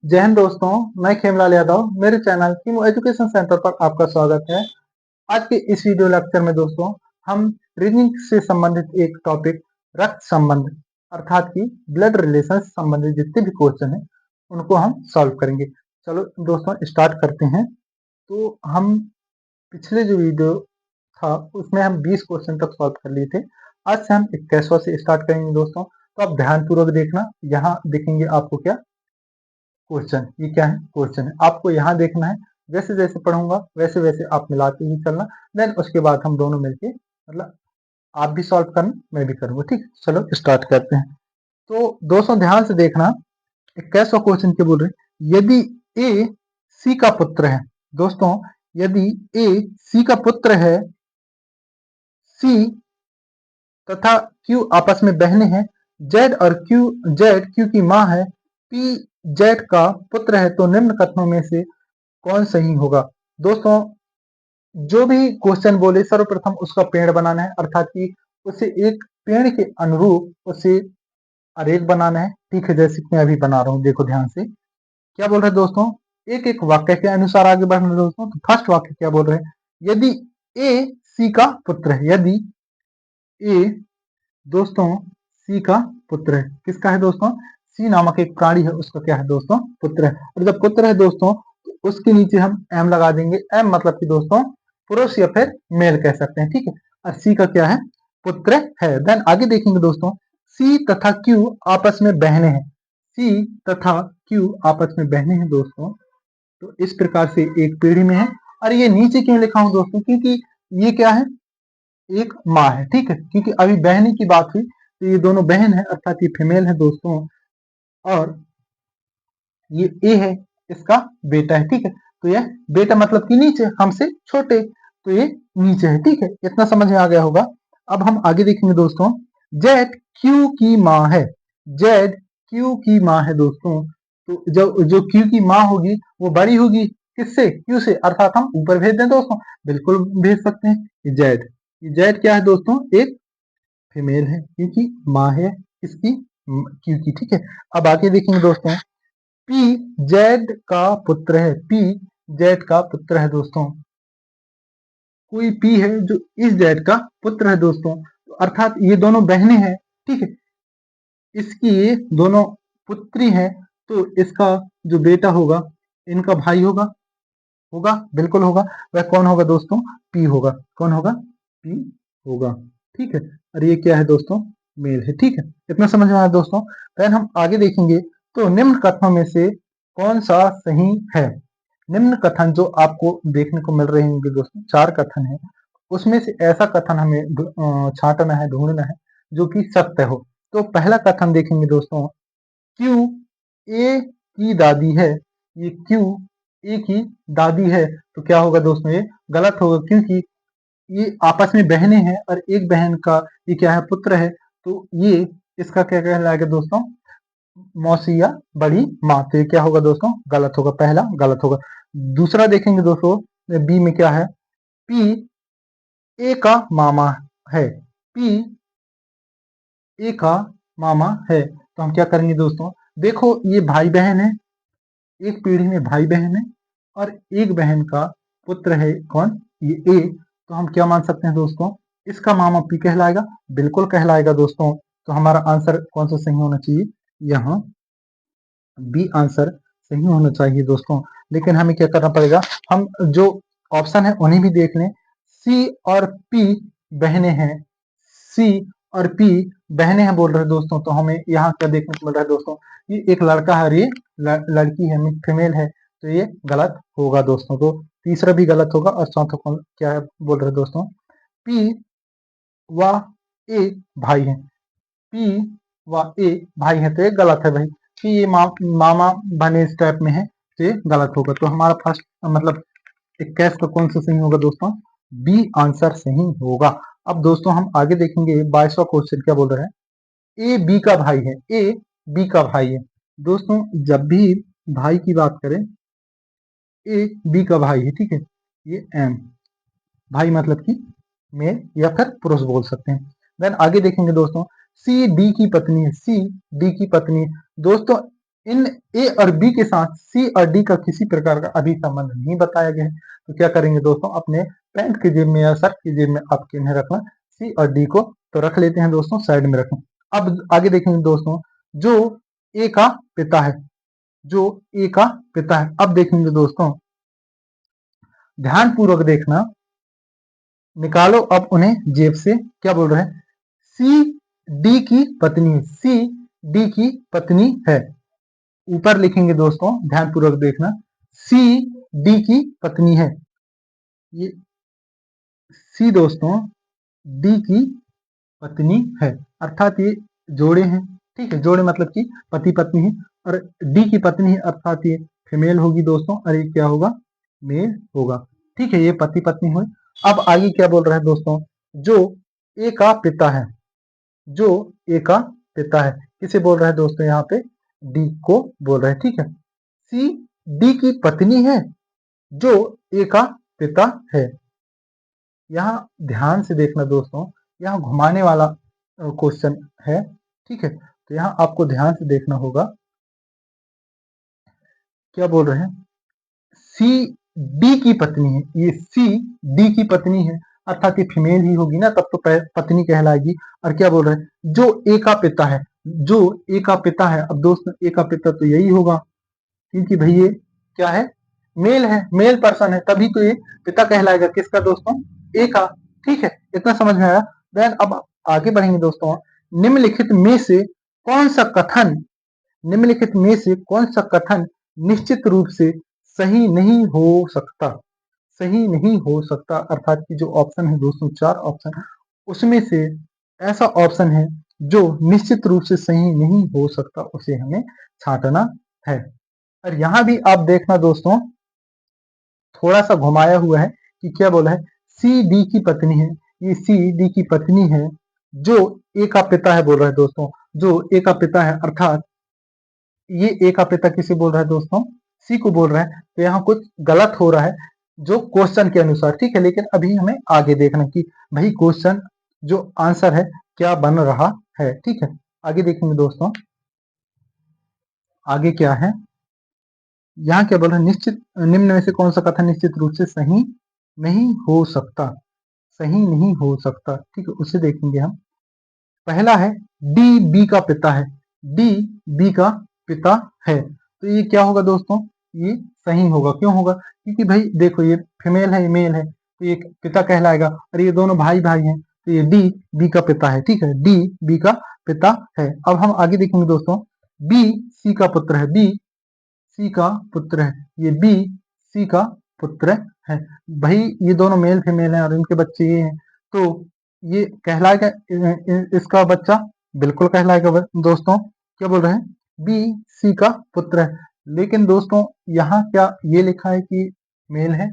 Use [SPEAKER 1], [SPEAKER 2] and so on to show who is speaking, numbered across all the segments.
[SPEAKER 1] जय हिंद दोस्तों, मैं खेमलाल यादव। मेरे चैनल कीमो एजुकेशन सेंटर पर आपका स्वागत है। आज के इस वीडियो लेक्चर में दोस्तों हम रीजनिंग से संबंधित एक टॉपिक रक्त संबंध अर्थात कि ब्लड रिलेशन से संबंधित जितने भी क्वेश्चन हैं उनको हम सॉल्व करेंगे। चलो दोस्तों स्टार्ट करते हैं। तो हम पिछले जो वीडियो था उसमें हम 20 क्वेश्चन तक सॉल्व कर लिए थे। आज से हम 21वां से स्टार्ट करेंगे दोस्तों। तो आप ध्यानपूर्वक देखना, यहाँ देखेंगे आपको क्या क्वेश्चन, ये क्या है क्वेश्चन है, आपको यहाँ देखना है। जैसे जैसे पढ़ूंगा वैसे वैसे आप मिलाते ही चलना। देन उसके बाद हम दोनों मिलके मतलब आप भी सॉल्व करना, मैं भी करूंगा। ठीक, चलो स्टार्ट करते हैं। तो दोस्तों ध्यान से देखना, 21वां क्वेश्चन क्या बोल रहे हैं। यदि ए सी का पुत्र है, दोस्तों यदि ए सी का पुत्र है, सी तथा क्यू आपस में बहने हैं, जेड क्यू की माँ है, पी जेड का पुत्र है, तो निम्न कथनों में से कौन सही होगा। दोस्तों जो भी क्वेश्चन बोले सर्वप्रथम उसका पेड़ बनाना है, अर्थात कि उसे एक पेड़ के अनुरूप उसे आरेख बनाना है। ठीक है, जैसे कि मैं अभी बना रहा हूँ, देखो ध्यान से क्या बोल रहे हैं दोस्तों। एक एक वाक्य के अनुसार आगे बढ़ना है दोस्तों। तो फर्स्ट वाक्य क्या बोल रहे हैं, यदि ए सी का पुत्र है, यदि ए दोस्तों सी का पुत्र है, किसका है दोस्तों, सी नामक एक प्राणी है उसका क्या है दोस्तों, पुत्र है। और जब पुत्र है दोस्तों तो उसके नीचे हम एम लगा देंगे। एम मतलब कि दोस्तों पुरुष या फिर मेल कह सकते हैं। ठीक है, और सी का क्या है, पुत्र है। देन आगे देखेंगे दोस्तों, सी तथा क्यू आपस में बहने हैं, सी तथा क्यू आपस में बहने हैं दोस्तों। तो इस प्रकार से एक पीढ़ी में है। और ये नीचे क्यों लिखा हूं दोस्तों, क्योंकि ये क्या है, एक माँ है। ठीक है, क्योंकि अभी बहनी की बात हुई तो ये दोनों बहन है, अर्थात ये फीमेल है दोस्तों। और ये ए है, इसका बेटा है। ठीक है, तो यह बेटा मतलब कि नीचे, हमसे छोटे, तो ये नीचे है। ठीक है, इतना समझ में आ गया होगा। अब हम आगे देखेंगे दोस्तों, जेड क्यू की माँ है, जेड क्यू की माँ है दोस्तों। तो जो क्यू की माँ होगी वो बड़ी होगी किससे, क्यू से, अर्थात हम ऊपर भेज दें दोस्तों, बिल्कुल भेज सकते हैं। ये जेड क्या है दोस्तों, एक फीमेल है, क्योंकि माँ है इसकी, क्यू की। ठीक है, अब आगे देखेंगे दोस्तों, पी जेड का पुत्र है, पी जेड का पुत्र है दोस्तों। कोई पी है जो इस जेड का पुत्र है दोस्तों, तो अर्थात ये दोनों बहनें हैं। ठीक है, इसकी ये दोनों पुत्री हैं, तो इसका जो बेटा होगा इनका भाई होगा, होगा बिल्कुल होगा। वह कौन होगा दोस्तों, पी होगा। कौन होगा, पी होगा। ठीक है, और ये क्या है दोस्तों, मेल है। ठीक है, इतना समझ में आया दोस्तों। फिर हम आगे देखेंगे, तो निम्न कथनों में से कौन सा सही है। निम्न कथन जो आपको देखने को मिल रहे होंगे दोस्तों, 4 कथन है, उसमें से ऐसा कथन हमें छांटना है, ढूंढना है जो कि सत्य हो। तो पहला कथन देखेंगे दोस्तों, क्यू ए की दादी है, ये क्यू ए की दादी है, तो क्या होगा दोस्तों, ये गलत होगा, क्योंकि ये आपस में बहनें हैं और एक बहन का ये क्या है, पुत्र है। तो ये इसका क्या कहलाएगा दोस्तों, मौसी या बड़ी माँ। तो ये क्या होगा दोस्तों, गलत होगा, पहला गलत होगा। दूसरा देखेंगे दोस्तों, बी में क्या है, पी ए का मामा है, पी ए का मामा है। तो हम क्या करेंगे दोस्तों, देखो ये भाई बहन है, एक पीढ़ी में भाई बहन है, और एक बहन का पुत्र है, कौन, ये ए। तो हम क्या मान सकते हैं दोस्तों, इसका मामा पी कहलाएगा, बिल्कुल कहलाएगा दोस्तों। तो हमारा आंसर कौन सा सही होना चाहिए, यहाँ बी आंसर सही होना चाहिए दोस्तों। लेकिन हमें क्या करना पड़ेगा, हम जो ऑप्शन है उन्हें भी देख लें। सी और पी बहने हैं, सी और पी बहने हैं बोल रहे हैं दोस्तों। तो हमें यहाँ क्या देखने को मिल रहा है दोस्तों, ये एक लड़का है और ये लड़की है, फीमेल है। तो ये गलत होगा दोस्तों। तो तीसरा भी गलत होगा, और चौथा क्या है बोल रहे हैं दोस्तों, पी व ए भाई है, पी व ए भाई है, तो ये गलत है भाई, कि ये मामा बने इस टाइप में है, तो ये गलत होगा। तो हमारा फर्स्ट मतलब 21 का कौन सा सही होगा दोस्तों, बी आंसर सही होगा। अब दोस्तों हम आगे देखेंगे, 22वां क्वेश्चन क्या बोल रहा है, ए बी का भाई है, ए बी का भाई है दोस्तों। जब भी भाई की बात करें, ए बी का भाई है, ठीक है, ये एम भाई मतलब कि मेल या फिर पुरुष बोल सकते हैं। देन आगे देखेंगे दोस्तों, सी डी की पत्नी है, सी डी की पत्नी है दोस्तों। इन ए और बी के साथ सी और डी का किसी प्रकार का अभी संबंध नहीं बताया गया है। तो क्या करेंगे दोस्तों, अपने पैंट की जेब में या शर्ट की जेब में आप किन्हें रखना, सी और डी को तो रख लेते हैं दोस्तों, साइड में रखें। अब आगे देखेंगे दोस्तों, जो ए का पिता है, जो ए का पिता है, अब देखेंगे दोस्तों, ध्यान पूर्वक देखना, निकालो अब उन्हें जेब से। क्या बोल रहे हैं, सी डी की पत्नी है, सी डी की पत्नी है। ऊपर लिखेंगे दोस्तों, ध्यान पूर्वक देखना, सी डी की पत्नी है। ये सी दोस्तों डी की पत्नी है, अर्थात ये जोड़े हैं। ठीक है, जोड़े मतलब कि पति पत्नी है, और डी की पत्नी है अर्थात ये फीमेल होगी दोस्तों, और ये क्या होगा, मेल होगा। ठीक है, ये पति पत्नी हुए। अब आगे क्या बोल रहा है दोस्तों, जो ए का पिता है, जो ए का पिता है, किसे बोल रहा है दोस्तों, यहाँ पे डी को बोल रहा है। ठीक है, सी डी की पत्नी है, जो ए का पिता है। यहाँ ध्यान से देखना दोस्तों, यहाँ घुमाने वाला क्वेश्चन है। ठीक है, तो यहाँ आपको ध्यान से देखना होगा, क्या बोल रहे हैं, सी डी की पत्नी है, ये सी डी की पत्नी है, अर्थात ये फीमेल ही होगी ना, तब तो पत्नी कहलाएगी। और क्या बोल रहे हैं, जो ए का पिता है, जो ए का पिता है। अब दोस्तों ए का पिता तो यही होगा, क्योंकि भाई ये क्या है, मेल है, मेल पर्सन है, तभी तो ये पिता कहलाएगा, किसका दोस्तों, ए का। ठीक है, इतना समझ में आया। देन अब आगे बढ़ेंगे दोस्तों, निम्नलिखित में से कौन सा कथन, निम्नलिखित में से कौन सा कथन निश्चित रूप से सही नहीं हो सकता, सही नहीं हो सकता, अर्थात कि जो ऑप्शन है दोस्तों, 4 ऑप्शन, उसमें से ऐसा ऑप्शन है जो निश्चित रूप से सही नहीं हो सकता, उसे हमें छांटना है। और यहां भी आप देखना दोस्तों, थोड़ा सा घुमाया हुआ है कि क्या बोला है, सी डी की पत्नी है, ये सी डी की पत्नी है, जो ए का पिता है बोल रहा है दोस्तों, जो ए का पिता है, अर्थात ये ए का पिता किसे बोल रहा है दोस्तों, सी को बोल रहा है। तो यहाँ कुछ गलत हो रहा है जो क्वेश्चन के अनुसार। ठीक है, लेकिन अभी हमें आगे देखना कि भाई क्वेश्चन जो आंसर है क्या बन रहा है। ठीक है, आगे देखेंगे दोस्तों, आगे क्या है, यहाँ क्या बोल रहा है, निश्चित निम्न में से कौन सा कथन निश्चित रूप से सही नहीं हो सकता, सही नहीं हो सकता। ठीक है, उसे देखेंगे हम। पहला है, डी बी का पिता है, डी बी का पिता है, तो ये क्या होगा दोस्तों, ये सही होगा। क्यों होगा, क्योंकि भाई देखो ये फीमेल है, ये मेल है, तो ये पिता कहलाएगा, और ये दोनों भाई भाई हैं, तो ये डी बी का पिता है। ठीक है, डी बी का पिता है। अब हम आगे देखेंगे दोस्तों, बी सी का पुत्र है, बी सी का पुत्र है, ये बी सी का पुत्र है। भाई ये दोनों मेल फीमेल हैं और इनके बच्चे ये हैं, तो ये कहलाएगा, इसका बच्चा बिल्कुल कहलाएगा दोस्तों। क्या बोल रहे हैं, बी सी का पुत्र है। लेकिन दोस्तों यहाँ क्या ये लिखा है कि मेल है,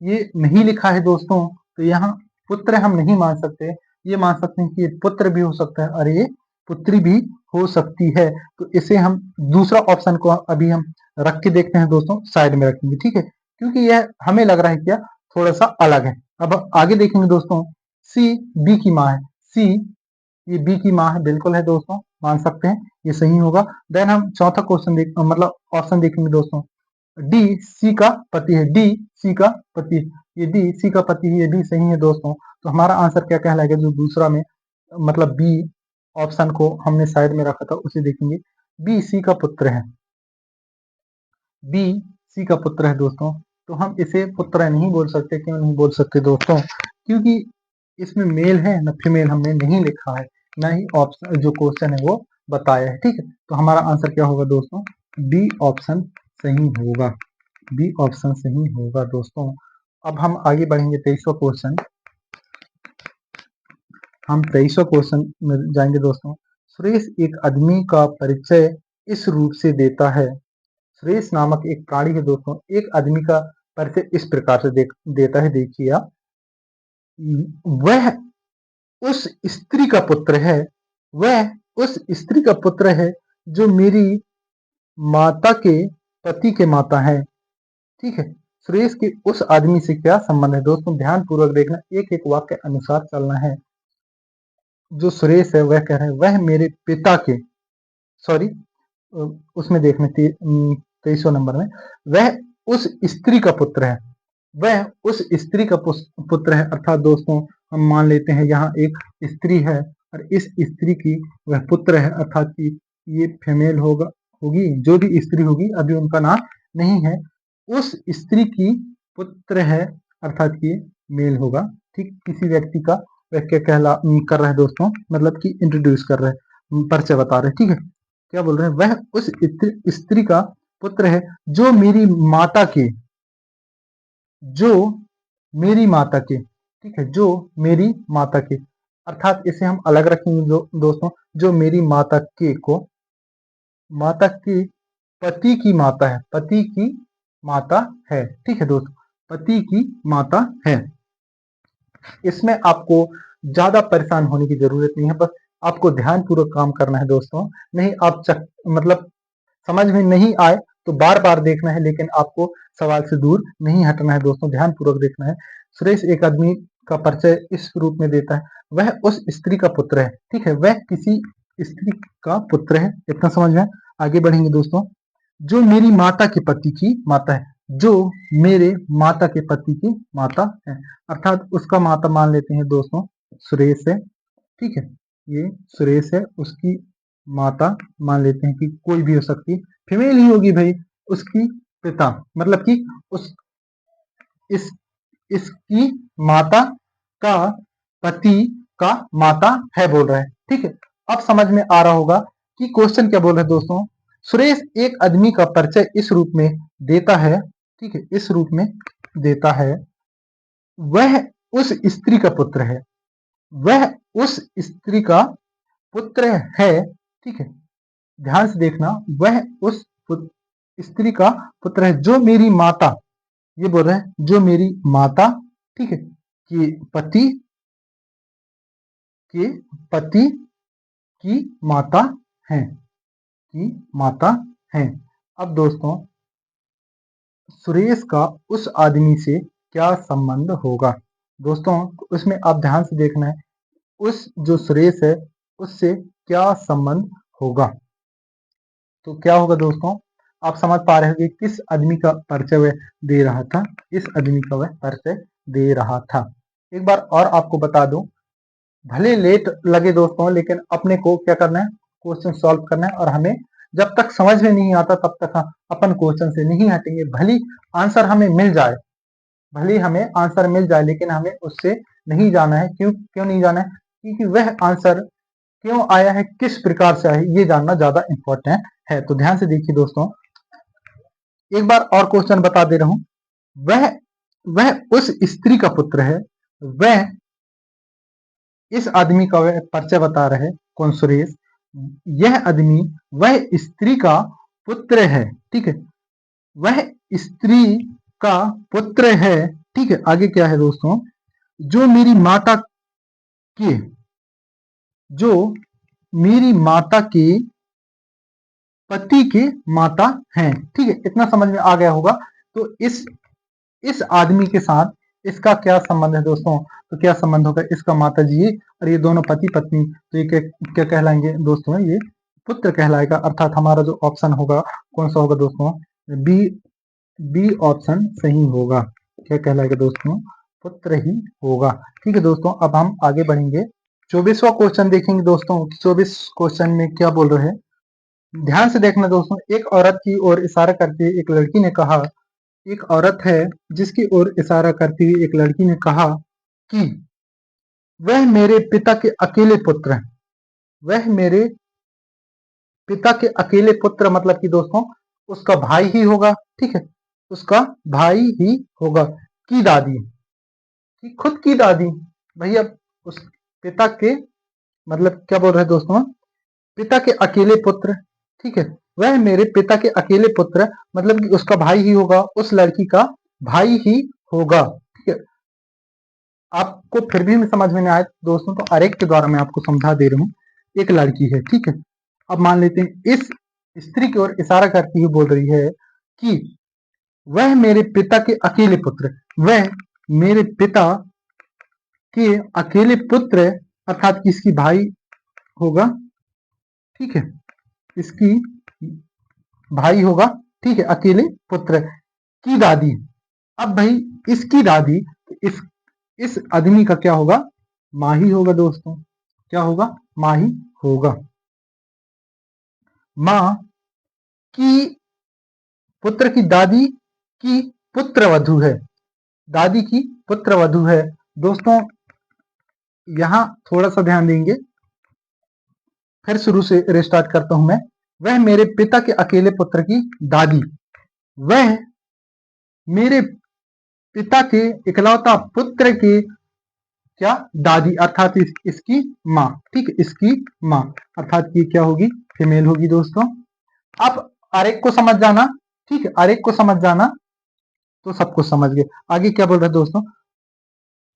[SPEAKER 1] ये नहीं लिखा है दोस्तों, तो यहाँ पुत्र हम नहीं मान सकते, ये मान सकते हैं कि ये पुत्र भी हो सकता है और ये पुत्री भी हो सकती है। तो इसे हम दूसरा ऑप्शन को अभी हम रख के देखते हैं दोस्तों, साइड में रखेंगे। ठीक है, क्योंकि यह हमें लग रहा है क्या, थोड़ा सा अलग है। अब आगे देखेंगे दोस्तों, सी बी की माँ है, सी ये बी की माँ है, बिल्कुल है दोस्तों, मान सकते हैं, ये सही होगा। देन हम चौथा क्वेश्चन देख मतलब ऑप्शन देखेंगे दोस्तों, डी सी का पति है, डी सी का पति, ये डी सी का पति है, ये भी सही है दोस्तों। तो हमारा आंसर क्या कहलाएगा, जो दूसरा में मतलब बी ऑप्शन को हमने साइड में रखा था, उसे देखेंगे, बी सी का पुत्र है, बी सी का पुत्र है दोस्तों। तो हम इसे पुत्र नहीं बोल सकते, क्यों नहीं बोल सकते दोस्तों, क्योंकि इसमें मेल है न फीमेल हमने नहीं लिखा है, ना ही ऑप्शन जो क्वेश्चन है वो बताया है। ठीक है, तो हमारा आंसर क्या होगा दोस्तों, बी ऑप्शन सही होगा, बी ऑप्शन सही होगा दोस्तों। अब हम आगे बढ़ेंगे, 23वां क्वेश्चन, हम 23वां क्वेश्चन में जाएंगे दोस्तों। सुरेश एक आदमी का परिचय इस रूप से देता है, सुरेश नामक एक प्राणी है दोस्तों, एक आदमी का परिचय इस प्रकार से देता है, देखिए आप, वह उस स्त्री का पुत्र है, वह उस स्त्री का पुत्र है जो मेरी माता के पति के माता है। ठीक है, सुरेश के उस आदमी से क्या संबंध है दोस्तों, ध्यान पूर्वक देखना, एक एक वाक्य अनुसार चलना है। जो सुरेश है वह कह रहे हैं, वह मेरे पिता के, सॉरी, उसमें देखने 23वां नंबर में, वह उस स्त्री का पुत्र है, वह उस स्त्री का पुत्र है। अर्थात दोस्तों हम मान लेते हैं यहाँ एक स्त्री है और इस स्त्री की वह पुत्र है, अर्थात कि ये फीमेल होगी, जो भी स्त्री होगी, अभी उनका नाम नहीं है, उस स्त्री की पुत्र है, अर्थात कि मेल होगा। ठीक, किसी व्यक्ति का वह क्या कर रहा है दोस्तों, मतलब कि इंट्रोड्यूस कर रहा है, परिचय बता रहे हैं। ठीक है, क्या बोल रहे हैं, वह उस स्त्री का पुत्र है जो मेरी माता के, जो मेरी माता के, ठीक है, जो मेरी माता के, अर्थात इसे हम अलग रखेंगे दोस्तों, जो मेरी माता के को, माता के पति की माता है, पति की माता है। ठीक है दोस्तों, पति की माता है। इसमें आपको ज्यादा परेशान होने की जरूरत नहीं है, बस आपको ध्यानपूर्वक काम करना है दोस्तों। नहीं आप मतलब समझ में नहीं आए तो बार बार देखना है, लेकिन आपको सवाल से दूर नहीं हटना है दोस्तों, ध्यानपूर्वक देखना है। सुरेश एक आदमी का परिचय इस रूप में देता है, वह उस स्त्री का पुत्र है। ठीक है, वह किसी स्त्री का पुत्र है, इतना समझ में। आगे बढ़ेंगे दोस्तों, जो मेरी माता के पति की माता है, जो मेरे माता के पति की माता है, अर्थात उसका माता मान लेते हैं दोस्तों सुरेश है। ठीक है, ये सुरेश है, उसकी माता मान लेते हैं कि कोई भी हो सकती है, फीमेल ही होगी भाई। उसकी पिता मतलब कि उस इस इसकी माता का पति का माता है बोल रहा है। ठीक है, अब समझ में आ रहा होगा कि क्वेश्चन क्या बोल रहे हैं दोस्तों। सुरेश एक आदमी का परिचय इस रूप में देता है, ठीक है, इस रूप में देता है, वह उस स्त्री का पुत्र है, वह उस स्त्री का पुत्र है। ठीक है, ध्यान से देखना, वह उस स्त्री का पुत्र है जो मेरी माता, ये बोल रहे हैं जो मेरी माता, ठीक है, कि पति के पति की माता है, की माता है। अब दोस्तों सुरेश का उस आदमी से क्या संबंध होगा दोस्तों, उसमें आप ध्यान से देखना है, उस जो सुरेश है उससे क्या संबंध होगा। तो क्या होगा दोस्तों, आप समझ पा रहे होंगे किस आदमी का परिचय वह दे रहा था, इस आदमी का वह परिचय दे रहा था। एक बार और आपको बता दूं, भले लेट लगे दोस्तों, लेकिन अपने को क्या करना है, क्वेश्चन सॉल्व करना है, और हमें जब तक समझ में नहीं आता तब तक अपन क्वेश्चन से नहीं हटेंगे। भले आंसर हमें मिल जाए, भले हमें आंसर मिल जाए, लेकिन हमें उससे नहीं जाना है। क्यों नहीं जाना है, क्योंकि वह आंसर क्यों आया है, किस प्रकार से आया है, ये जानना ज्यादा इंपॉर्टेंट है। तो ध्यान से देखिए दोस्तों, एक बार और क्वेश्चन बता दे रहा हूं, वह वह उस स्त्री का पुत्र है, वह इस आदमी का वह परिचय बता रहे, कौन, सुरेश, यह आदमी वह स्त्री का पुत्र है। ठीक है, वह स्त्री का पुत्र है। ठीक है, आगे क्या है दोस्तों, जो मेरी माता के, जो मेरी माता के पति के माता हैं। ठीक है, इतना समझ में आ गया होगा। तो इस आदमी के साथ इसका क्या संबंध है दोस्तों, तो क्या संबंध होगा, इसका माता जी और ये दोनों पति पत्नी, तो ये क्या कहलाएंगे दोस्तों, ये पुत्र कहलाएगा। अर्थात हमारा जो ऑप्शन होगा कौन सा होगा दोस्तों, बी, बी ऑप्शन सही होगा। क्या कहलाएगा दोस्तों, पुत्र ही होगा। ठीक है दोस्तों, अब हम आगे बढ़ेंगे, 24वां क्वेश्चन देखेंगे दोस्तों। 24 क्वेश्चन में क्या बोल रहे हैं, ध्यान से देखना दोस्तों। एक औरत की ओर इशारा करते हुए एक लड़की ने कहा, एक औरत है जिसकी ओर इशारा करती हुई एक लड़की ने कहा कि वह मेरे पिता के अकेले पुत्र हैं, वह मेरे पिता के अकेले पुत्र, मतलब कि दोस्तों उसका भाई ही होगा। ठीक है, उसका भाई ही होगा, की दादी, कि खुद की दादी, भैया उस पिता के, मतलब क्या बोल रहे हैं दोस्तों, पिता के अकेले पुत्र। ठीक है, वह मेरे पिता के अकेले पुत्र, मतलब कि उसका भाई ही होगा, उस लड़की का भाई ही होगा। ठीक है, आपको फिर भी समझ में नहीं आए दोस्तों, तो आरेख के द्वारा मैं आपको समझा दे रहा हूँ। एक लड़की है, ठीक है, अब मान लेते हैं इस स्त्री की ओर इशारा करती हुई बोल रही है कि वह मेरे पिता के अकेले पुत्र, वह मेरे पिता के अकेले पुत्र, अर्थात किसकी भाई होगा। ठीक है, इसकी भाई होगा, ठीक है, अकेले पुत्र की दादी। अब भाई इसकी दादी, इस आदमी का क्या होगा, माँ ही होगा दोस्तों। क्या होगा, माँ ही होगा। माँ की पुत्र की दादी की पुत्र वधु है, दादी की पुत्र वधु है दोस्तों। यहां थोड़ा सा ध्यान देंगे, फिर शुरू से रिस्टार्ट करता हूं मैं। वह मेरे पिता के अकेले पुत्र की दादी, वह मेरे पिता के इकलौता पुत्र के क्या, दादी, अर्थात इसकी माँ, ठीक है, इसकी माँ, अर्थात ये क्या होगी, फीमेल होगी दोस्तों। अब आरेख को समझ जाना, ठीक है, आरेख को समझ जाना तो सब कुछ समझ गए। आगे क्या बोल रहे हैं दोस्तों,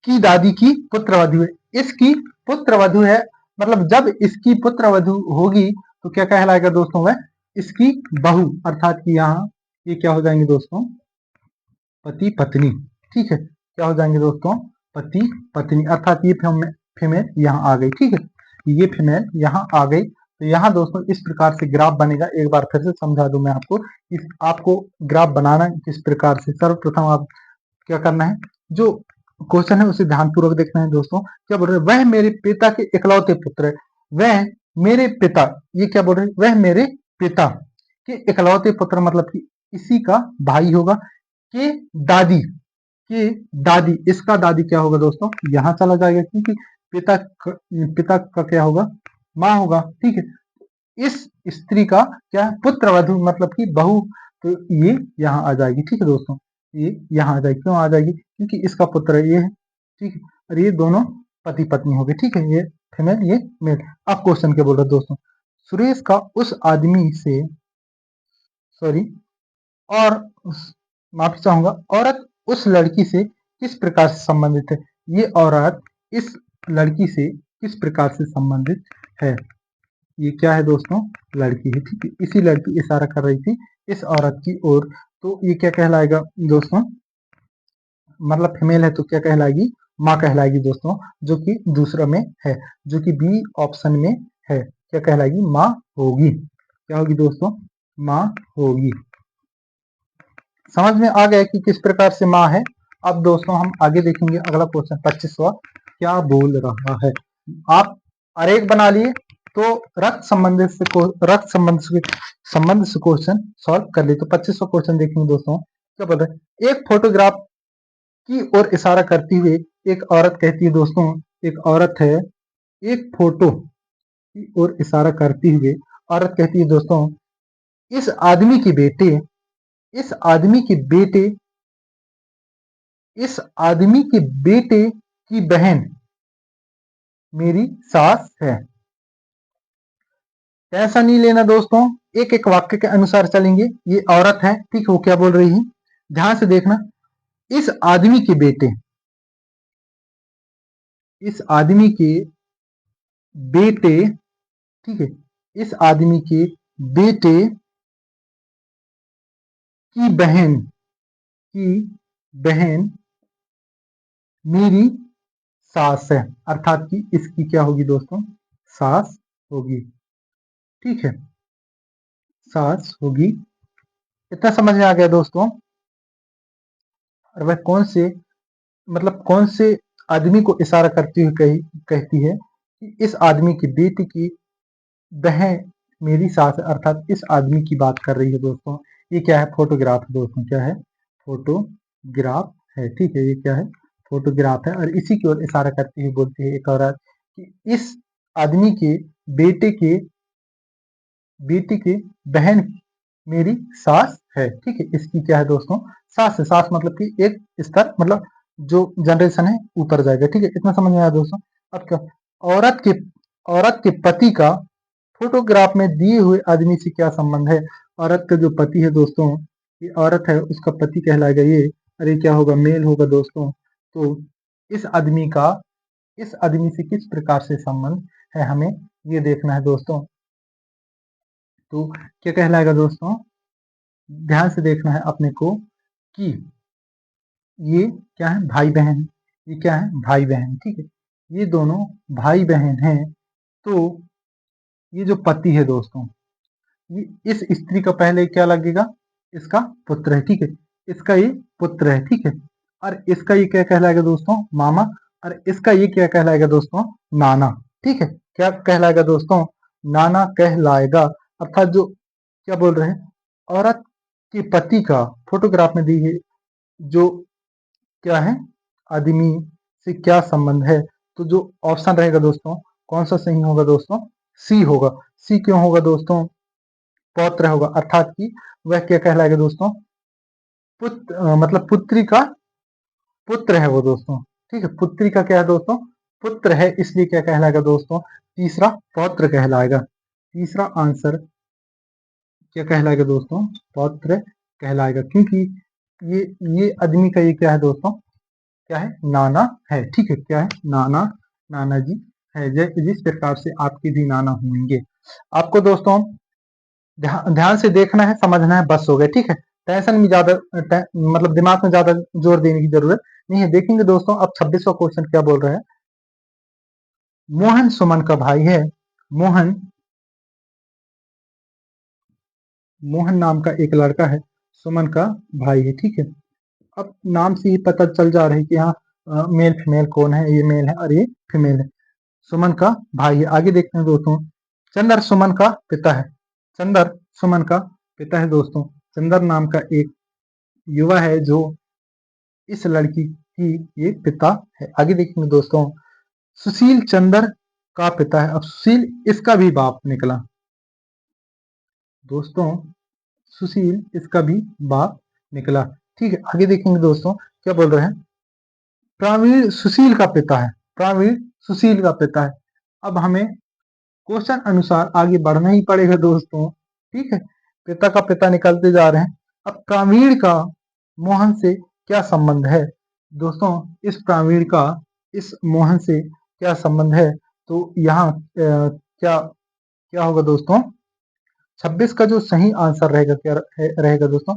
[SPEAKER 1] की दादी की पुत्र वधु है, इसकी पुत्र वधु है, मतलब जब इसकी पुत्र वधु होगी तो क्या कहलाएगा दोस्तों, वह इसकी बहू, अर्थात कि यहाँ ये क्या हो जाएंगे दोस्तों, पति पत्नी, ठीक है, क्या हो जाएंगे दोस्तों, पति पत्नी, अर्थात ये फीमेल यहाँ आ गई, ठीक है, ये फीमेल यहाँ आ गई। तो यहाँ दोस्तों इस प्रकार से ग्राफ बनेगा, एक बार फिर से समझा दूं मैं आपको। आपको ग्राफ बनाना किस प्रकार से, सर्वप्रथम आप क्या करना है, जो क्वेश्चन है उसे ध्यानपूर्वक देखना है दोस्तों। क्या बोल रहे हैं, वह मेरे पिता के इकलौते पुत्र है, वह मेरे पिता, ये क्या बोल रहे हैं, वह मेरे पिता के इकलौते पुत्र, मतलब कि इसी का भाई होगा, के दादी, के दादी, इसका दादी क्या होगा दोस्तों, यहां चला जाएगा, क्योंकि पिता का क्या होगा, माँ होगा, ठीक है। इस स्त्री का क्या है, पुत्र वधु, मतलब कि बहू, तो ये यहाँ आ जाएगी, ठीक है दोस्तों, ये यहाँ आ जाएगी, क्यों आ जाएगी, क्योंकि इसका पुत्र ये है, ठीक है, और ये दोनों पति पत्नी हो गए, ठीक है, ये फीमेल ये मेल। अब क्वेश्चन क्या बोल रहे हैं दोस्तों, सुरेश का उस आदमी से, सॉरी, और माफी चाहूंगा, औरत उस लड़की से किस प्रकार से संबंधित है, ये औरत इस लड़की से किस प्रकार से संबंधित है, ये क्या है दोस्तों, लड़की है, ठीक है, इसी लड़की इशारा कर रही थी इस औरत की ओर, तो ये क्या कहलाएगा दोस्तों, मतलब फीमेल है तो क्या कहलाएगी, माँ कहलाएगी दोस्तों, जो कि दूसरा में है, जो कि बी ऑप्शन में है, क्या कहलाएगी, माँ होगी, क्या होगी दोस्तों, माँ होगी। समझ में आ गया कि किस प्रकार से माँ है। अब दोस्तों हम आगे देखेंगे, अगला क्वेश्चन 25वां क्या बोल रहा है। आप आरेख बना लिए तो रक्त संबंध से क्वेश्चन सॉल्व कर लिए। तो 25वां क्वेश्चन देखेंगे दोस्तों, क्या बोल रहे हैं, एक फोटोग्राफ की ओर इशारा करती हुए एक औरत कहती है दोस्तों, एक औरत है, एक फोटो की ओर इशारा करती हुए औरत कहती है दोस्तों, इस आदमी के बेटे, इस आदमी के बेटे, इस आदमी के बेटे की बहन मेरी सास है। ऐसा नहीं लेना दोस्तों, एक एक वाक्य के अनुसार चलेंगे। ये औरत है, ठीक है, वो क्या बोल रही है, ध्यान से देखना, इस आदमी के बेटे, इस आदमी के बेटे, ठीक है, इस आदमी के बेटे की बहन, की बहन मेरी सास है, अर्थात कि इसकी क्या होगी दोस्तों, सास होगी, ठीक है, सास होगी। इतना समझ में आ गया दोस्तों। और वह कौन से, मतलब कौन से आदमी को इशारा करती हुई कहती है कि इस आदमी की बेटी की बहन मेरी सास है, अर्थात इस आदमी की बात कर रही है दोस्तों। ये क्या है, फोटोग्राफ है दोस्तों, क्या है, फोटोग्राफ है, ठीक है, ये क्या है, फोटोग्राफ है। और इसी की ओर इशारा करती हुई बोलती है एक औरत कि इस आदमी के बेटे के, बेटी की बहन मेरी सास है, ठीक है, इसकी क्या है दोस्तों, सास है। सास मतलब कि एक स्तर, मतलब जो जनरेशन है ऊपर जाएगा, ठीक है, इतना समझ में आया दोस्तों। अब क्या, औरत के औरत के पति का फोटोग्राफ में दिए हुए आदमी से क्या संबंध है। औरत का जो पति है दोस्तों, ये औरत है, उसका पति कहलाएगा ये, अरे क्या होगा, मेल होगा दोस्तों। तो इस आदमी का, इस आदमी से किस प्रकार से संबंध है, हमें ये देखना है दोस्तों। तो क्या कहलाएगा दोस्तों, ध्यान से देखना है अपने को कि ये क्या है, भाई बहन, ये क्या है, भाई बहन, ठीक है, ये दोनों भाई बहन हैं। तो ये जो पति है दोस्तों, इस स्त्री का पहले क्या लगेगा, इसका पुत्र है, ठीक है, इसका ये पुत्र है, ठीक है, और इसका ये क्या कहलाएगा दोस्तों, मामा, और इसका ये क्या कहलाएगा दोस्तों, नाना, ठीक है, क्या कहलाएगा दोस्तों, नाना कहलाएगा। अर्थात जो क्या बोल रहे हैं, औरत के पति का फोटोग्राफ में दी है जो क्या है, आदमी से क्या संबंध है, तो जो ऑप्शन रहेगा दोस्तों, कौन सा सही होगा दोस्तों, सी होगा। सी क्यों होगा दोस्तों, पौत्र होगा, अर्थात कि वह क्या कहलाएगा दोस्तों, पुत्र, मतलब पुत्री का पुत्र है वो दोस्तों, ठीक है, पुत्री का क्या है दोस्तों, पुत्र है, इसलिए क्या कहलाएगा दोस्तों, तीसरा पौत्र कहलाएगा। तीसरा आंसर क्या कहलाएगा दोस्तों, पौत्र कहलाएगा, क्योंकि ये ये आदमी का ये क्या है दोस्तों, क्या है, नाना है, ठीक है, क्या है, नाना, नाना जी है, जिस प्रकार से आपके भी नाना होंगे। आपको दोस्तों ध्यान से देखना है, समझना है, बस हो गया, ठीक है, टेंशन में ज्यादा मतलब दिमाग में ज्यादा जोर देने की जरूरत नहीं है। देखेंगे दोस्तों अब 26वां क्वेश्चन क्या बोल रहा है, मोहन सुमन का भाई है, मोहन, मोहन नाम का एक लड़का है, सुमन का भाई है, ठीक है। अब नाम से ही पता चल जा रहा है कि हाँ मेल फीमेल कौन है, ये मेल है और ये फीमेल है, सुमन का भाई है। आगे देखते हैं दोस्तों, चंदर सुमन का पिता है, चंदर सुमन का पिता है दोस्तों, चंदर नाम का एक युवा है जो इस लड़की की ये पिता है। आगे देखेंगे दोस्तों, सुशील चंदर का पिता है, अब सुशील इसका भी बाप निकला दोस्तों, सुशील इसका भी बाप निकला, ठीक है। आगे देखेंगे दोस्तों क्या बोल रहे हैं, प्रवीण सुशील का पिता है, प्रवीण सुशील का पिता है। अब हमें क्वेश्चन अनुसार आगे बढ़ना ही पड़ेगा दोस्तों, ठीक है, पिता का पिता निकलते जा रहे हैं। अब प्रवीण का मोहन से क्या संबंध है दोस्तों, इस प्रवीण का इस मोहन से क्या संबंध है, तो यहाँ क्या क्या होगा दोस्तों, 26 का जो सही आंसर रहेगा क्या रहेगा दोस्तों,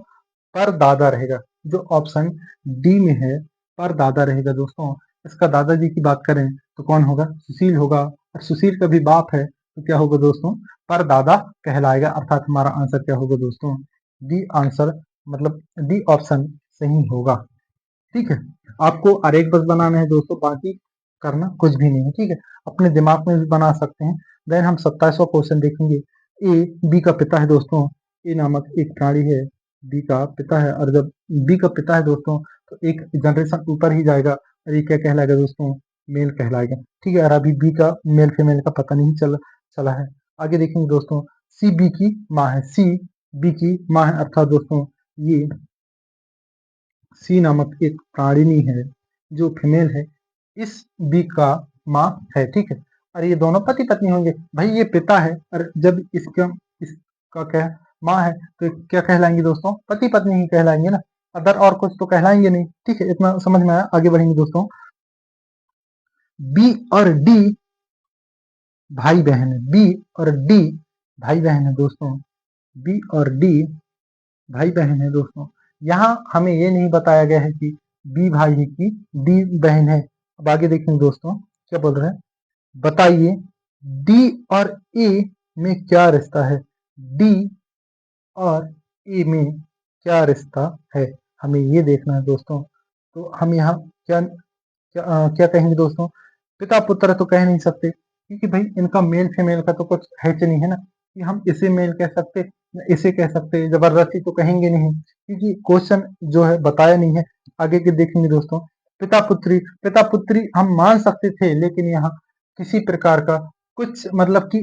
[SPEAKER 1] परदादा रहेगा, जो ऑप्शन डी में है परदादा रहेगा दोस्तों। इसका दादाजी की बात करें तो कौन होगा, सुशील होगा, और सुशील का भी बाप है तो क्या होगा दोस्तों, परदादा कहलाएगा। अर्थात हमारा आंसर क्या होगा दोस्तों, डी आंसर, मतलब डी ऑप्शन सही होगा, ठीक है। आपको आरेख बस बनाना है दोस्तों, बाकी करना कुछ भी नहीं है, ठीक है, अपने दिमाग में भी बना सकते हैं। देन हम 27वां क्वेश्चन देखेंगे, ए बी का पिता है दोस्तों, ए नामक एक प्राणी है, बी का पिता है, और जब बी का पिता है दोस्तों तो एक जनरेशन ऊपर ही जाएगा, और ये क्या कहलाएगा दोस्तों, मेल कहलाएगा, ठीक है। और अभी बी का मेल फीमेल का पता नहीं चला है। आगे देखेंगे दोस्तों, सी बी की माँ है, सी बी की माँ है, अर्थात दोस्तों ये सी नामक एक प्राणी है जो फीमेल है, इस बी का माँ है, ठीक है, और ये दोनों पति पत्नी होंगे। भाई ये पिता है और जब इसका क्या माँ है तो क्या कहलाएंगे दोस्तों, पति पत्नी ही कहलाएंगे ना, अदर और कुछ तो कहलाएंगे नहीं, ठीक है, इतना समझ में आया। आगे बढ़ेंगे दोस्तों, बी और डी भाई बहन है, बी और डी भाई बहन है दोस्तों, बी और डी भाई बहन है दोस्तों। यहाँ हमें ये नहीं बताया गया है कि बी भाई है कि डी बहन है। अब आगे देखेंगे दोस्तों क्या बोल रहे हैं, बताइए डी और ए में क्या रिश्ता है, डी और ए में क्या रिश्ता है, हमें ये देखना है दोस्तों। तो हम यहाँ क्या क्या कहेंगे दोस्तों, पिता पुत्र तो कह नहीं सकते, क्योंकि भाई इनका मेल फीमेल का तो कुछ है नहीं है ना, कि हम इसे मेल कह सकते न इसे कह सकते, जबरदस्ती तो कहेंगे नहीं, क्योंकि क्वेश्चन जो है बताया नहीं है। आगे के देखेंगे दोस्तों, पिता पुत्री हम मान सकते थे, लेकिन यहाँ किसी प्रकार का कुछ मतलब कि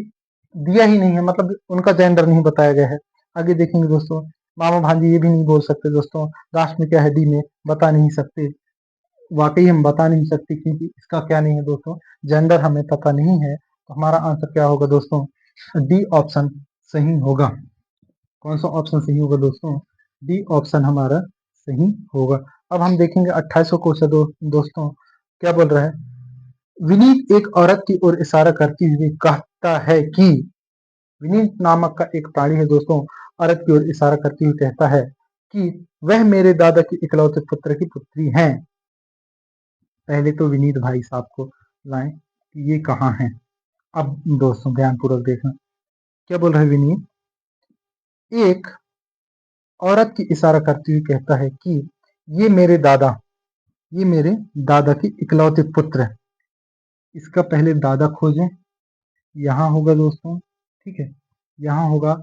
[SPEAKER 1] दिया ही नहीं है, मतलब उनका जेंडर नहीं बताया गया है। आगे देखेंगे दोस्तों, मामा भांजी ये भी नहीं बोल सकते दोस्तों, लास्ट में क्या है, डी में बता नहीं सकते, वाकई हम बता नहीं सकते, क्योंकि इसका क्या नहीं है दोस्तों, जेंडर हमें पता नहीं है, तो हमारा आंसर क्या होगा दोस्तों, डी ऑप्शन सही होगा। कौन सा ऑप्शन सही होगा दोस्तों, डी ऑप्शन हमारा सही होगा। अब हम देखेंगे 28वां क्वेश्चन दोस्तों क्या बोल रहा है, विनीत एक औरत की ओर इशारा करते हुए कहता है कि, विनीत नामक का एक प्राणी है दोस्तों, औरत की ओर इशारा करते हुए कहता है कि वह मेरे दादा के इकलौते पुत्र की पुत्री हैं। पहले तो विनीत भाई साहब को लाएं कि ये कहाँ हैं। अब दोस्तों ध्यानपूर्वक देखना क्या बोल रहे हैं विनीत, एक औरत की इशारा करते हुए कहता है कि ये मेरे दादा ये मेरे दादा के इकलौते पुत्र हैं। इसका पहले दादा खोजें। यहाँ होगा दोस्तों, ठीक है, यहाँ होगा,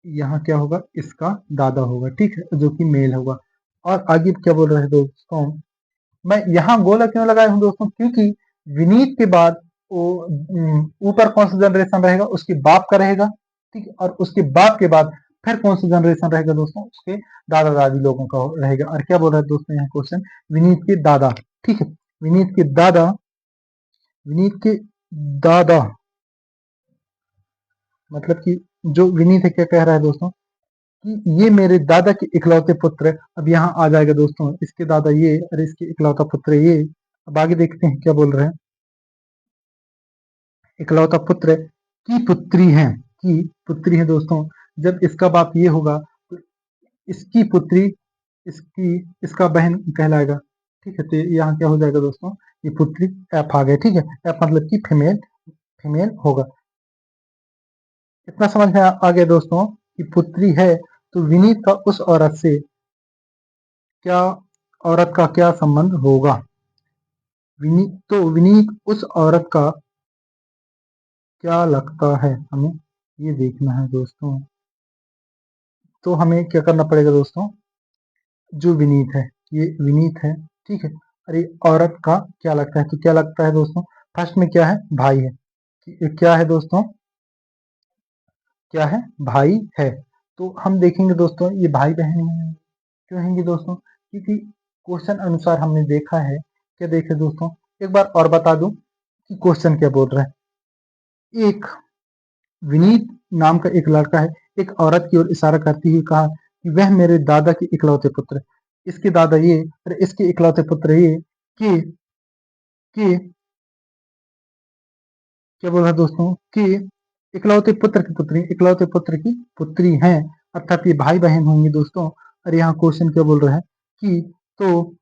[SPEAKER 1] यहाँ क्या होगा, इसका दादा होगा, ठीक है, जो कि मेल होगा। और आगे क्या बोल रहे हैं दोस्तों, मैं यहाँ गोला क्यों लगाया हूँ दोस्तों, क्योंकि विनीत के बाद वो ऊपर कौन सा जनरेशन रहेगा, उसके बाप का रहेगा, ठीक है, और उसके बाप के बाद फिर कौन सा जनरेशन रहेगा दोस्तों, उसके दादा दादी लोगों का रहेगा। और क्या बोल रहा है दोस्तों यहाँ क्वेश्चन, विनीत के दादा, ठीक है, विनीत के दादा, विनीत के दादा मतलब कि जो विनीत है क्या कह रहा है दोस्तों, कि ये मेरे दादा के इकलौते पुत्र है। अब यहाँ आ जाएगा दोस्तों, इसके दादा ये और इसके इकलौता पुत्र ये। अब आगे देखते हैं क्या बोल रहे हैं, इकलौता पुत्र की पुत्री है, की पुत्री है दोस्तों। जब इसका बाप ये होगा तो इसकी पुत्री, इसकी, इसका बहन कहलाएगा, ठीक है। तो यहाँ क्या हो जाएगा दोस्तों, ये पुत्री एफ आ गया, ठीक है, एफ मतलब कि फीमेल, फीमेल होगा। इतना समझ में आ गया दोस्तों कि पुत्री है तो विनीत का उस औरत से क्या, औरत का क्या संबंध होगा। विनीत, तो विनीत उस औरत का क्या लगता है, हमें ये देखना है दोस्तों। तो हमें क्या करना पड़ेगा दोस्तों, जो विनीत है, ये विनीत है, ठीक है, अरे औरत का क्या लगता है, तो क्या लगता है दोस्तों, फर्स्ट में क्या है, भाई है, क्या है दोस्तों, क्या है, भाई है। तो हम देखेंगे दोस्तों ये भाई बहन है, क्यों होंगे दोस्तों, क्योंकि क्वेश्चन अनुसार हमने देखा है, क्या देखे दोस्तों, एक बार और बता दूं कि क्वेश्चन क्या बोल रहा है। एक विनीत नाम का एक लड़का है, एक औरत की ओर इशारा करती हुई कहा कि वह मेरे दादा के इकलौते पुत्र है। इसके दादा ये और इसके इकलौते पुत्र ये, कि क्या बोल रहा है दोस्तों, कि इकलौते पुत्र की पुत्री, इकलौते पुत्र की पुत्री हैं, अर्थात ये भाई बहन होंगे दोस्तों। और यहाँ क्वेश्चन क्या बोल रहा है कि तो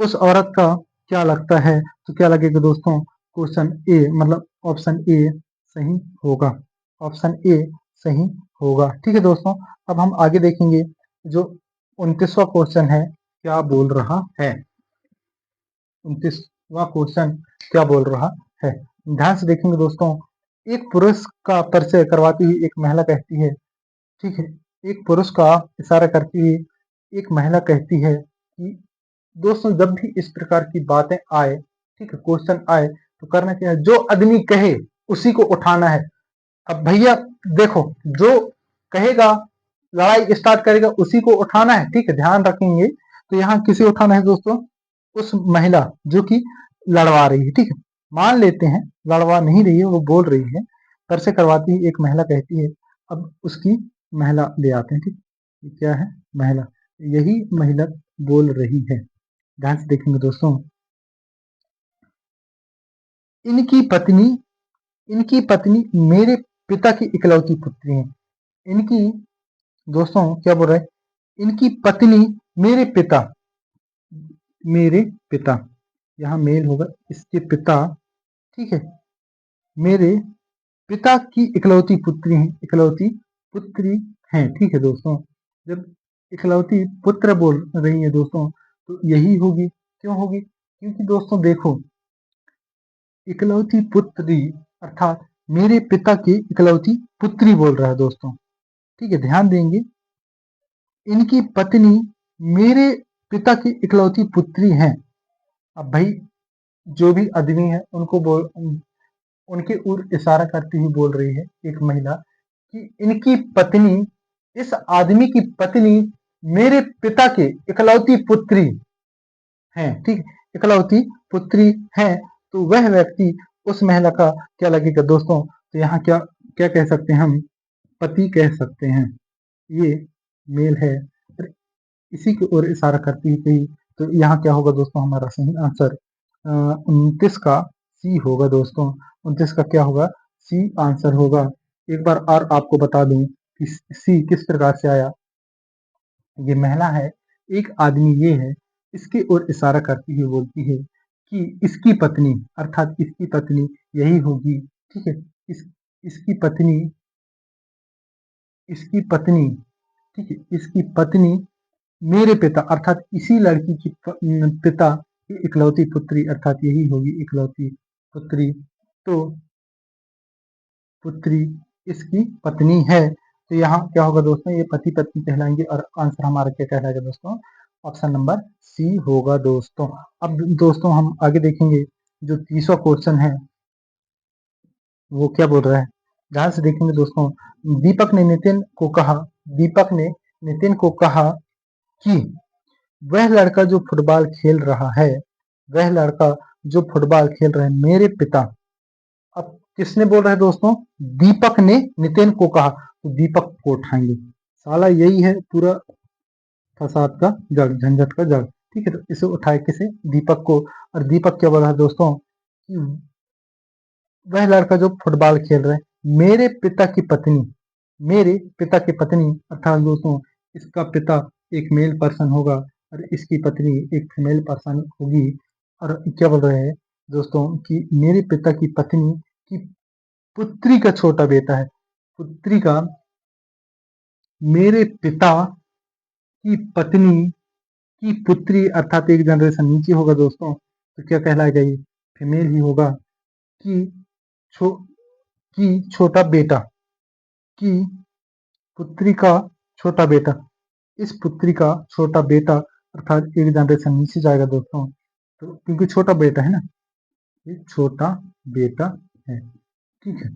[SPEAKER 1] उस औरत का क्या लगता है, तो क्या लगेगा दोस्तों, क्वेश्चन ए मतलब ऑप्शन ए सही होगा, ऑप्शन ए सही होगा, ठीक है दोस्तों। अब हम आगे देखेंगे, जो 29वां क्वेश्चन है क्या बोल रहा है, 29वां क्वेश्चन क्या बोल रहा है, ध्यान से देखेंगे दोस्तों। एक पुरुष का परिचय करवाती हुई एक महिला कहती है, ठीक है, एक पुरुष का इशारा करती हुई एक महिला कहती है कि दोस्तों जब भी इस प्रकार की बातें आए, ठीक है, क्वेश्चन आए, तो करना क्या है, जो आदमी कहे उसी को उठाना है। अब भैया देखो, जो कहेगा, लड़ाई स्टार्ट करेगा उसी को उठाना है, ठीक है, ध्यान रखेंगे। तो यहाँ किसे उठाना है दोस्तों, उस महिला जो कि लड़वा रही है, ठीक है, मान लेते हैं लड़वा नहीं रही है, वो बोल रही है, परिचय करवाती है एक महिला कहती है। अब उसकी महिला ले आते हैं, ठीक, ये क्या है, महिला, यही महिला बोल रही है, ध्यान से देखेंगे दोस्तों। इनकी पत्नी, इनकी पत्नी मेरे पिता की इकलौती पुत्री है। इनकी, दोस्तों क्या बोल रहे हैं, इनकी पत्नी मेरे पिता, मेरे पिता, यहाँ मेल होगा, इसके पिता, ठीक है, मेरे पिता की इकलौती पुत्री हैं, इकलौती पुत्री हैं, ठीक है दोस्तों। जब इकलौती पुत्र बोल रही है दोस्तों, तो यही होगी, क्यों होगी, क्योंकि दोस्तों देखो, इकलौती पुत्री अर्थात मेरे पिता की इकलौती पुत्री बोल रहा है दोस्तों, ठीक है, ध्यान देंगे। इनकी पत्नी मेरे पिता की इकलौती पुत्री हैं। अब भाई जो भी आदमी है उनको बोल, उनके ओर इशारा करती हुई बोल रही है एक महिला कि इनकी पत्नी, इस आदमी की पत्नी मेरे पिता की इकलौती पुत्री हैं, ठीक, इकलौती पुत्री हैं। तो वह व्यक्ति उस महिला का क्या लगेगा दोस्तों, तो यहाँ क्या क्या कह सकते हैं हम, पति कह सकते हैं, ये मेल है। फिर इसी की ओर इशारा करती हुई कही, तो यहाँ क्या होगा दोस्तों, हमारा सही आंसर 29 का सी होगा दोस्तों, 29 का क्या होगा, सी आंसर होगा। एक बार और आपको बता दूं कि सी किस प्रकार से आया, ये महिला है, एक आदमी ये है, इसकी ओर इशारा करती हुई बोलती है कि इसकी पत्नी, अर्थात इसकी पत्नी यही होगी, ठीक है, इसकी पत्नी इसकी पत्नी, ठीक है, इसकी पत्नी मेरे पिता अर्थात इसी लड़की की पिता की इकलौती पुत्री अर्थात यही होगी इकलौती पुत्री। तो पुत्री इसकी पत्नी है। तो यहाँ क्या होगा दोस्तों, ये पति पत्नी कहलाएंगे और आंसर हमारा क्या कहलाएगा दोस्तों, ऑप्शन नंबर सी होगा दोस्तों। अब दोस्तों हम आगे देखेंगे, जो 30वां क्वेश्चन है वो क्या बोल रहा है, ध्यान से देखेंगे दोस्तों। दीपक ने नितिन को कहा, दीपक ने नितिन को कहा कि वह लड़का जो फुटबॉल खेल रहा है, वह लड़का जो फुटबॉल खेल रहा है मेरे पिता। अब किसने बोल रहा है दोस्तों, दीपक ने नितिन को कहा, तो दीपक को उठाएंगे, साला यही है पूरा फसाद का जड़, झंझट का जड़, ठीक है। तो इसे उठाए किसे, दीपक को। और दीपक क्या बोल रहा है दोस्तों कि वह लड़का जो फुटबॉल खेल रहा है मेरे पिता की पत्नी, मेरे पिता की पत्नी अर्थात दोस्तों इसका पिता एक मेल पर्सन होगा और इसकी पत्नी एक फीमेल पर्सन होगी। और क्या बोल रहे हैं दोस्तों कि मेरे पिता की पत्नी की पुत्री का छोटा बेटा है, पुत्री का, मेरे पिता की पत्नी की पुत्री अर्थात एक जनरेशन नीचे होगा दोस्तों, तो क्या कहलाएगा, ये फीमेल ही होगा। कि छो की छोटा बेटा, की पुत्री का छोटा बेटा, इस पुत्री का छोटा बेटा अर्थात एक जनरेशन नीचे जाएगा दोस्तों, तो क्योंकि छोटा बेटा है ना, ये छोटा बेटा है, ठीक है।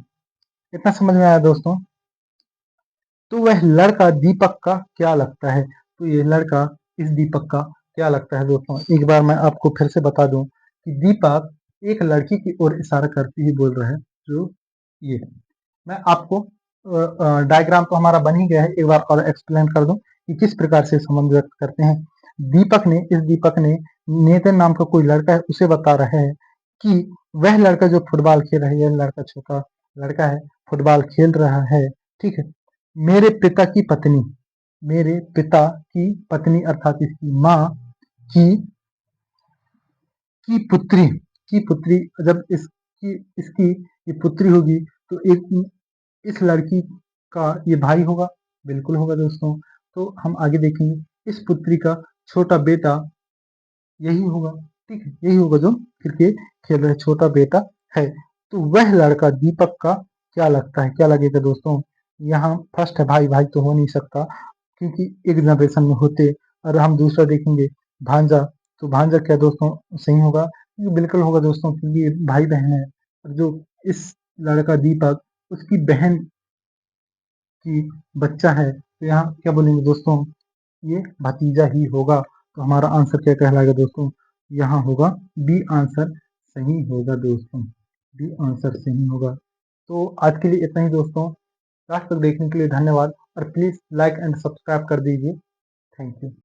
[SPEAKER 1] इतना समझ में आया दोस्तों। तो वह लड़का दीपक का क्या लगता है, तो ये लड़का इस दीपक का क्या लगता है दोस्तों। एक बार मैं आपको फिर से बता दूं कि दीपक एक लड़की की ओर इशारा करते ही बोल रहा है, जो ये, मैं आपको डायग्राम तो हमारा बन ही गया है, एक बार और एक्सप्लेन कर दूं कि किस प्रकार से संबंध व्यक्त करते हैं। दीपक ने नेतन नाम का कोई लड़का है उसे बता रहा है कि वह लड़का जो फुटबॉल खेल रहा है, यह लड़का छोटा लड़का है, फुटबॉल खेल रहा है, ठीक है। मेरे पिता की पत्नी, मेरे पिता की पत्नी अर्थात इसकी माँ की की पुत्री, जब इसकी इसकी ये पुत्री होगी तो एक इस लड़की का ये भाई होगा, बिल्कुल होगा दोस्तों। तो हम आगे देखेंगे, इस पुत्री का छोटा बेटा यही होगा, ठीक है, यही होगा जो क्रिकेट खेल रहे छोटा बेटा है। तो वह लड़का दीपक का क्या लगता है, क्या लगेगा दोस्तों, यहाँ फर्स्ट है भाई, भाई तो हो नहीं सकता क्योंकि एक जनरेशन में होते। और हम दूसरा देखेंगे भांजा, तो भांजा क्या दोस्तों सही होगा, ये बिल्कुल होगा दोस्तों क्योंकि ये भाई बहन है। और जो इस लड़का दीपक उसकी बहन की बच्चा है, तो यहाँ क्या बोलेंगे दोस्तों, ये भतीजा ही होगा। तो हमारा आंसर क्या कहलाएगा दोस्तों, यहाँ होगा बी आंसर सही होगा दोस्तों, बी आंसर सही होगा। तो आज के लिए इतना ही दोस्तों, लास्ट तक देखने के लिए धन्यवाद और प्लीज लाइक एंड सब्सक्राइब कर दीजिए। Thank you.